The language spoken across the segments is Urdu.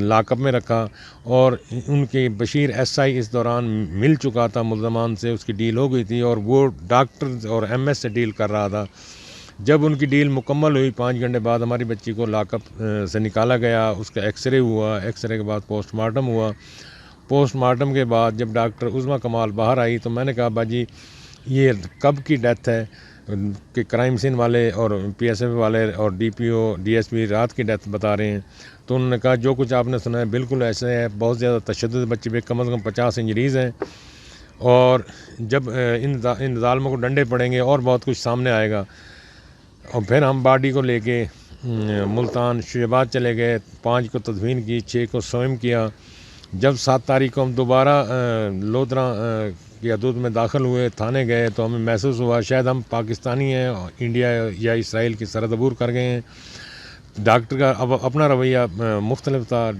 لاک اپ میں رکھا، اور ان کے بشیر ایس آئی اس دوران مل چکا تھا ملزمان سے، اس کی ڈیل ہو گئی تھی اور وہ ڈاکٹر اور ایم ایس سے ڈیل کر رہا تھا۔ جب ان کی ڈیل مکمل ہوئی 5 گھنٹے بعد ہماری بچی کو لاک اپ سے نکالا گیا، اس کا ایکس رے ہوا، ایکس رے کے بعد پوسٹ مارٹم ہوا۔ پوسٹ مارٹم کے بعد جب ڈاکٹر عظمیٰ کمال باہر آئی تو میں نے کہا باجی یہ کب کی ڈیتھ ہے کہ کرائم سین والے اور پی ایس ایف والے اور D P O D S پی رات کی ڈیتھ بتا رہے ہیں؟ تو انہوں نے کہا جو کچھ آپ نے سنا ہے بالکل ایسے ہے، بہت زیادہ تشدد بچے پہ، کم از کم 50 انجریز ہیں، اور جب ان ظالموں کو ڈنڈے پڑیں گے اور بہت کچھ سامنے آئے گا۔ اور پھر ہم باڈی کو لے کے ملتان شیبات چلے گئے، 5 کو تدفین کی، 6 کو سوئم کیا۔ جب 7 تاریخ کو ہم دوبارہ لودھراں کی حدود میں داخل ہوئے، تھانے گئے، تو ہمیں محسوس ہوا شاید ہم پاکستانی ہیں، انڈیا یا اسرائیل کی سرحد عبور کر گئے ہیں۔ ڈاکٹر کا اب اپنا رویہ مختلف تھا،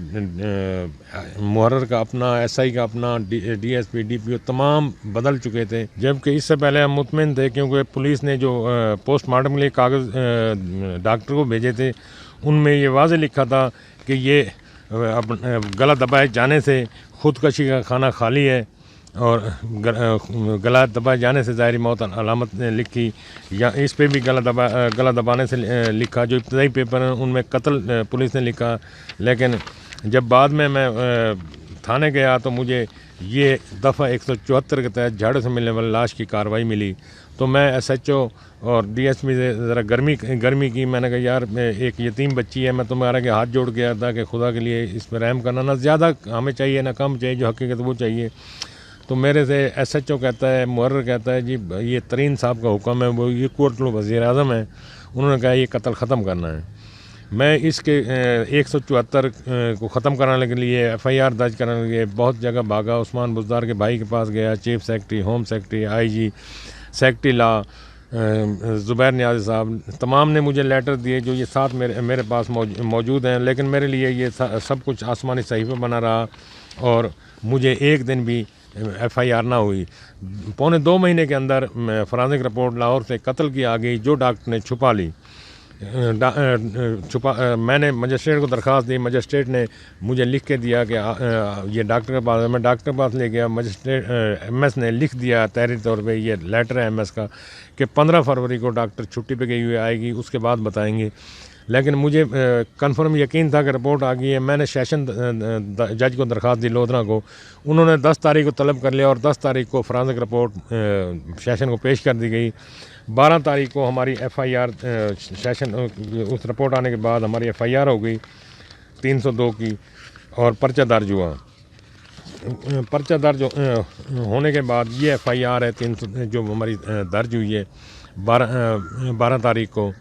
محرر کا اپنا، ایس آئی کا اپنا، D S P D P O تمام بدل چکے تھے، جبکہ اس سے پہلے ہم مطمئن تھے کیونکہ پولیس نے جو پوسٹ مارٹم کے لیے کاغذ ڈاکٹر کو بھیجے تھے ان میں یہ واضح لکھا تھا کہ یہ گلا دبائے جانے سے خودکشی کا خانہ خالی ہے، اور گلا دبائے جانے سے ظاہری موت علامت نے لکھی، یا اس پہ بھی گلا دبانے سے لکھا۔ جو ابتدائی پیپر ہیں ان میں قتل پولیس نے لکھا، لیکن جب بعد میں تھانے گیا تو مجھے یہ دفعہ 174 کے تحت جھاڑو سے ملنے والی لاش کی کارروائی ملی۔ تو میں ایس ایچ او اور ڈی ایس پی سے ذرا گرمی کی، میں نے کہا یار ایک یتیم بچی ہے، میں تمہارا کے ہاتھ جوڑ گیا تھا کہ خدا کے لیے اس پہ رحم کرنا، نہ زیادہ ہمیں چاہیے نہ کم چاہیے، جو حقیقت وہ چاہیے۔ تو میرے سے ایس ایچ او کہتا ہے، محرر کہتا ہے جی یہ ترین صاحب کا حکم ہے، وہ یہ کوٹ وزیر اعظم ہے، انہوں نے کہا یہ قتل ختم کرنا ہے۔ میں اس کے 174 کو ختم کرانے کے لیے ایف آئی آر درج کرانے کے لیے بہت جگہ بھاگا، عثمان بزدار کے بھائی کے پاس گیا، چیف سیکرٹری، ہوم سیکرٹری، آئی جی، سیکرٹری لا، زبیر نیازی صاحب، تمام نے مجھے لیٹر دیے جو یہ ساتھ میرے پاس موجود ہیں، لیکن میرے لیے یہ سب کچھ آسمانی صحیفہ بنا رہا، اور مجھے ایک دن بھی ایف آئی آر نہ ہوئی۔ 1.25 مہینے کے اندر فرانزک رپورٹ لاہور سے قتل کی آ گئی، جو ڈاکٹر نے چھپا لی۔ میں نے مجسٹریٹ کو درخواست دی، مجسٹریٹ نے مجھے لکھ کے دیا کہ یہ ڈاکٹر کے پاس ہے، میں ڈاکٹر کے پاس لے گیا، مجسٹریٹ ایم ایس نے لکھ دیا تحریری طور پہ، یہ لیٹر ہے ایم ایس کا کہ 15 فروری کو ڈاکٹر چھٹی پہ گئی ہوئی آئے گی، اس کے بعد بتائیں گے۔ لیکن مجھے کنفرم یقین تھا کہ رپورٹ آ گئی ہے۔ میں نے سیشن جج کو درخواست دی لودھراں کو، انہوں نے 10 تاریخ کو طلب کر لیا اور 10 تاریخ کو فرانزک رپورٹ سیشن کو پیش کر دی گئی۔ 12 تاریخ کو ہماری ایف آئی آر سیشن اس رپورٹ آنے کے بعد ہماری ایف آئی آر ہو گئی 302 کی، اور پرچہ درج ہوا۔ پرچہ درج ہونے کے بعد یہ ایف آئی آر ہے 300 جو ہماری درج ہوئی ہے 12 تاریخ کو۔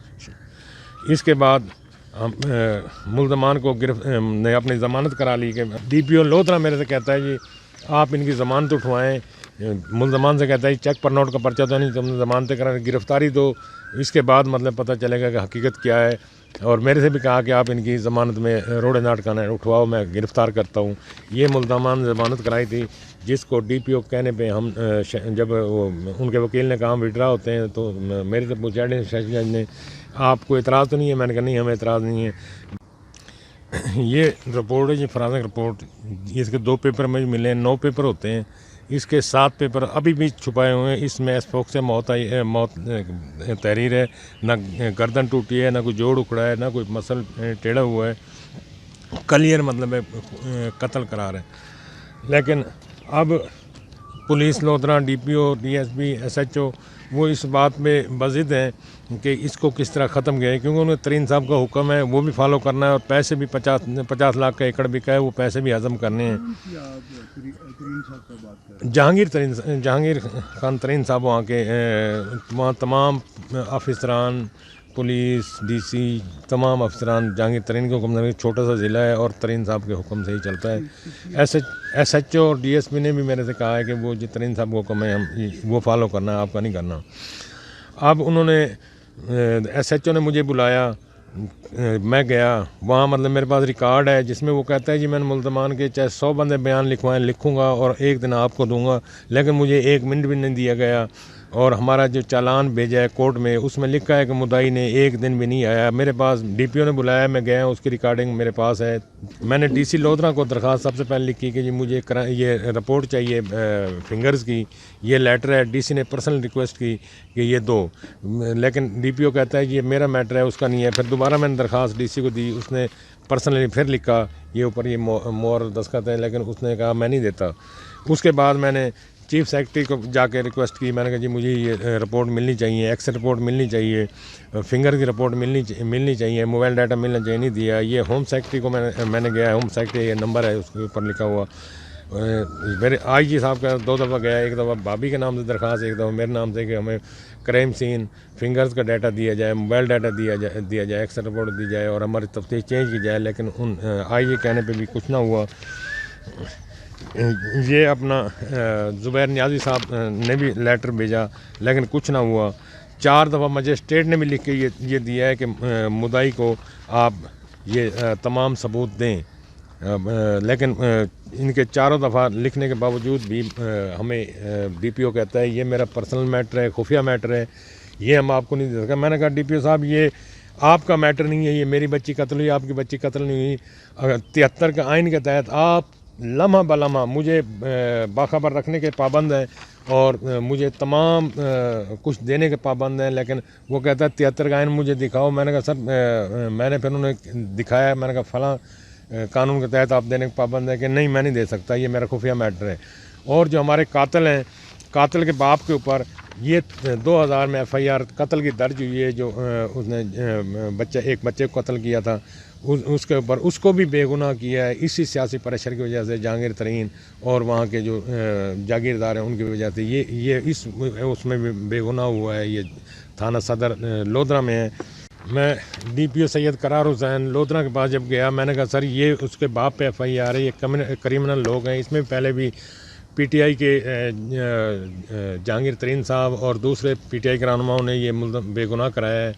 اس کے بعد ملزمان کو نے اپنی ضمانت کرا لی کہ ڈی پی او لودھراں میرے سے کہتا ہے جی آپ ان کی ضمانت اٹھوائیں، ملزمان سے کہتا ہے چیک پر نوٹ کا پرچہ تو نہیں، تم نے ضمانتیں کرا گرفتاری دو، اس کے بعد مطلب پتہ چلے گا کہ حقیقت کیا ہے۔ اور میرے سے بھی کہا کہ آپ ان کی ضمانت میں روڑے ناٹکانا اٹھواؤ، میں گرفتار کرتا ہوں۔ یہ ملزمان نے ضمانت کرائی تھی، جس کو ڈی پی او کہنے پہ ہم جب ان کے وکیل نے کہا ہم وڈرا ہوتے ہیں تو میرے سے پوچھا سیشن جج نے آپ کو اعتراض تو نہیں ہے؟ میں نے کہا نہیں ہمیں اعتراض نہیں ہے۔ یہ رپورٹ ہے جی فرانزک رپورٹ، اس کے 2 پیپر مجھے ملے ہیں، 9 پیپر ہوتے ہیں، اس کے 7 پیپر ابھی بھی چھپائے ہوئے ہیں۔ اس میں اسپوک سے موت تحریر ہے، نہ گردن ٹوٹی ہے، نہ کوئی جوڑ اکھڑا ہے، نہ کوئی مسل ٹیڑھا ہوا ہے، کلیئر مطلب ہے قتل قرار ہے۔ لیکن اب police Lodhran, D P O, D S P, S H O وہ اس بات میں بضد ہیں کہ اس کو کس طرح ختم کیا ہے، کیونکہ انہیں ترین صاحب کا حکم ہے وہ بھی فالو کرنا ہے، اور پیسے بھی 50 لاکھ کا ایکڑ بکا ہے، وہ پیسے بھی ہضم کرنے ہیں۔ جہانگیر خان ترین صاحب وہاں کے تمام افسران، پولیس، ڈی سی، تمام افسران جہانگیر ترین کے حکم سے، چھوٹا سا ضلع ہے اور ترین صاحب کے حکم سے ہی چلتا ہے۔ ایس ایچ او اور ڈی ایس پی نے بھی میرے سے کہا ہے کہ وہ جو ترین صاحب کا حکم ہے وہ فالو کرنا ہے، آپ کا نہیں کرنا۔ اب انہوں نے ایس ایچ او نے مجھے بلایا میں گیا وہاں مطلب میرے پاس ریکارڈ ہے جس میں وہ کہتا ہے جی میں نے ملزمان کے چاہے 100 بندے بیان لکھوائیں لکھوں گا اور ایک دن آپ کو دوں گا، لیکن مجھے 1 منٹ بھی نہیں دیا گیا۔ اور ہمارا جو چالان بھیجا ہے کورٹ میں اس میں لکھا ہے کہ مدعی نے 1 دن بھی نہیں آیا۔ میرے پاس ڈی پی او نے بلایا، میں گیا، اس کی ریکارڈنگ میرے پاس ہے۔ میں نے ڈی سی لودھرا کو درخواست سب سے پہلے لکھی کہ جی مجھے یہ رپورٹ چاہیے فنگرز کی، یہ لیٹر ہے۔ ڈی سی نے پرسنل ریکویسٹ کی کہ یہ دو، لیکن ڈی پی او کہتا ہے یہ میرا میٹر ہے، اس کا نہیں ہے۔ پھر دوبارہ میں نے درخواست ڈی سی کو دی، اس نے پرسنلی پھر لکھا، یہ اوپر یہ مور دستخط ہے، لیکن اس نے کہا میں نہیں دیتا۔ اس کے بعد میں نے چیف سیکرٹری کو جا کے ریکویسٹ کی، میں نے کہا جی مجھے یہ رپورٹ ملنی چاہیے، ایکس رپورٹ ملنی چاہیے، فنگر کی رپورٹ ملنی چاہیے، موبائل ڈاٹا ملنا چاہیے، نہیں دیا۔ یہ ہوم سیکرٹری کو میں نے گیا، ہوم سیکرٹری یہ نمبر ہے اس کے اوپر لکھا ہوا۔ میرے آئی جی صاحب کا 2 دفعہ گیا، ایک دفعہ بابی کے نام سے درخواست، ایک دفعہ میرے نام سے کہ ہمیں کرائم سین فنگرز کا ڈاٹا دیا جائے، موبائل ڈاٹا دیا جائے، ایکس رپورٹ دی جائے اور ہماری تفتیش چینج کی جائے، لیکن ان آئی جی کہنے پہ بھی کچھ نہ ہوا۔ یہ اپنا زبیر نیازی صاحب نے بھی لیٹر بھیجا لیکن کچھ نہ ہوا۔ 4 دفعہ مجسٹریٹ نے بھی لکھ کے یہ دیا ہے کہ مدعی کو آپ یہ تمام ثبوت دیں، لیکن ان کے 4 دفعہ لکھنے کے باوجود بھی ہمیں ڈی پی او کہتا ہے یہ میرا پرسنل میٹر ہے، خفیہ میٹر ہے، یہ ہم آپ کو نہیں دے سکتے۔ میں نے کہا ڈی پی او صاحب یہ آپ کا میٹر نہیں ہے، یہ میری بچی قتل ہوئی، آپ کی بچی قتل نہیں ہوئی۔ 73 کے آئین کے تحت آپ لمحہ بلمحہ مجھے باخبر رکھنے کے پابند ہیں اور مجھے تمام کچھ دینے کے پابند ہیں، لیکن وہ کہتا ہے 73 کا آئین مجھے دکھاؤ۔ میں نے کہا سر میں نے پھر انہیں دکھایا، میں نے کہا فلاں قانون کے تحت آپ دینے کے پابند ہیں، کہ نہیں میں نہیں دے سکتا، یہ میرا خفیہ میٹر ہے۔ اور جو ہمارے قاتل ہیں، قاتل کے باپ کے اوپر یہ 2000 میں ایف آئی آر قتل کی درج ہوئی ہے، جو اس نے ایک بچے کو قتل کیا تھا، اس کے اوپر اس کو بھی بے گناہ کیا ہے اسی سیاسی پریشر کی وجہ سے، جہانگیر ترین اور وہاں کے جو جاگیردار ہیں ان کی وجہ سے یہ اس میں بھی بے گناہ ہوا ہے۔ یہ تھانہ صدر لودھرا میں ہے۔ میں ڈی پی او سید قرار حسین لودھرا کے پاس جب گیا، میں نے کہا سر یہ اس کے باپ پہ ایف آئی آر ہے، یہ کریمنل لوگ ہیں، اس میں پہلے بھی پی ٹی آئی کے جہانگیر ترین صاحب اور دوسرے پی ٹی آئی کے رہنماؤں نے یہ بے گناہ کرایا ہے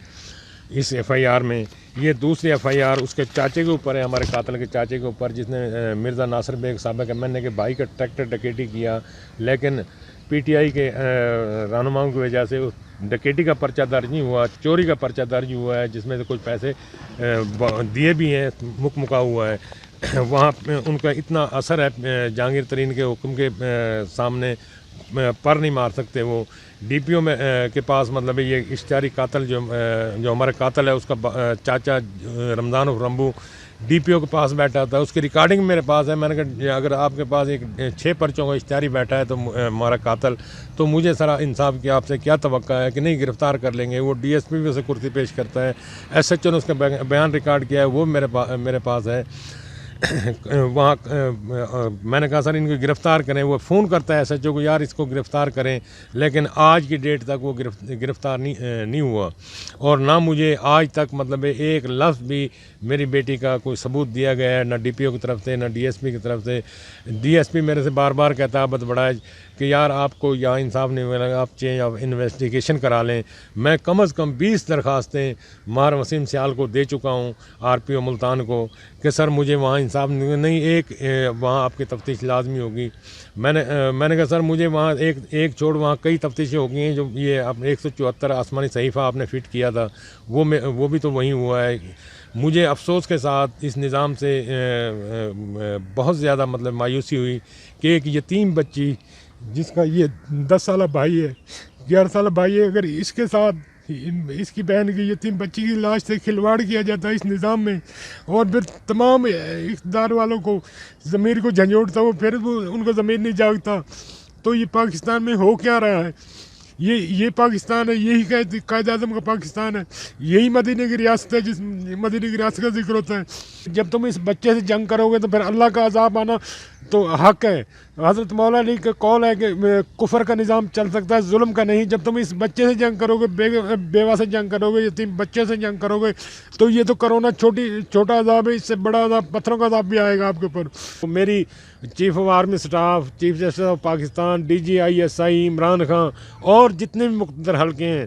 اس ایف آئی آر میں۔ یہ دوسری ایف آئی آر اس کے چاچے کے اوپر ہے، ہمارے قاتل کے چاچے کے اوپر، جس نے مرزا ناصر بیگ سابق ایم این اے کے بھائی کا ٹریکٹر ڈکیٹی کیا، لیکن پی ٹی آئی کے رہنماؤں کی وجہ سے ڈکیٹی کا پرچہ درج نہیں ہوا، چوری کا پرچہ درج ہوا ہے، جس میں سے کچھ پیسے دیے بھی ہیں، مکا ہوا ہے۔ وہاں ان کا اتنا اثر ہے جہانگیر ترین کے حکم کے سامنے، پر نہیں مار سکتے وہ۔ ڈی پی او میں کے پاس مطلب یہ اشتہاری قاتل جو ہمارا قاتل ہے، اس کا چاچا رمضان رمبو ڈی پی او کے پاس بیٹھا تھا، اس کی ریکارڈنگ میرے پاس ہے۔ میں نے کہا اگر آپ کے پاس ایک 6 پرچوں کا اشتہاری بیٹھا ہے تو ہمارا قاتل، تو مجھے سرا انصاف کی آپ سے کیا توقع ہے کہ نہیں گرفتار کر لیں گے۔ وہ ڈی ایس پی بھی اسے کرسی پیش کرتا ہے، ایس ایچ او نے اس کا بیان ریکارڈ کیا ہے، وہ میرے پاس ہے۔ وہاں میں نے کہا سر ان کو گرفتار کریں، وہ فون کرتا ہے ایس ایچ او کو، یار اس کو گرفتار کریں، لیکن آج کی ڈیٹ تک وہ گرفتار نہیں ہوا، اور نہ مجھے آج تک مطلب ایک لفظ بھی میری بیٹی کا کوئی ثبوت دیا گیا ہے، نہ ڈی پی او کی طرف سے، نہ ڈی ایس پی کی طرف سے۔ ڈی ایس پی میرے سے بار بار کہتا ہے بت بڑا کہ یار آپ کو یہاں انصاف نہیں ملا، آپ چینج آف انویسٹیگیشن کرا لیں۔ میں کم از کم 20 درخواستیں مار وسیم سیال کو دے چکا ہوں، آر پی او ملتان کو، کہ سر مجھے وہاں انصاف نہیں، ایک وہاں آپ کی تفتیش لازمی ہوگی۔ میں نے کہا سر مجھے وہاں ایک چھوڑ وہاں کئی تفتیشیں ہو گئی ہیں، جو یہ 174 آسمانی صحیفہ آپ نے فٹ کیا تھا وہ بھی تو وہیں ہوا ہے۔ مجھے افسوس کے ساتھ اس نظام سے بہت زیادہ مطلب مایوسی ہوئی کہ ایک یتیم بچی جس کا یہ 10 سالہ بھائی ہے، 11 سالہ بھائی ہے، اگر اس کے ساتھ اس کی بہن کی یتیم بچی کی لاش سے کھلواڑ کیا جاتا ہے اس نظام میں، اور پھر تمام اقتدار والوں کو ضمیر کو جھنجھوڑتا ہو، پھر ان کو ضمیر نہیں جاگتا، تو یہ پاکستان میں ہو کیا رہا ہے؟ یہ پاکستان ہے، یہی قائد اعظم کا پاکستان ہے، یہی مدینہ کی ریاست ہے جس مدینہ کی ریاست کا ذکر ہوتا ہے۔ جب تم اس بچے سے جنگ کرو گے تو پھر اللہ کا عذاب آنا تو حق ہے۔ حضرت مولا علی کا قول ہے کہ کفر کا نظام چل سکتا ہے، ظلم کا نہیں۔ جب تم اس بچے سے جنگ کرو گے، بیوہ سے جنگ کرو گے، یتیم بچے سے جنگ کرو گے، تو یہ تو کرونا چھوٹا عذاب ہے، اس سے بڑا عذاب پتھروں کا عذاب بھی آئے گا آپ کے اوپر۔ میری chief of army staff, chief justice of Pakistan, D G I S I Imran Khan اور جتنے بھی مقتدر حلقے ہیں،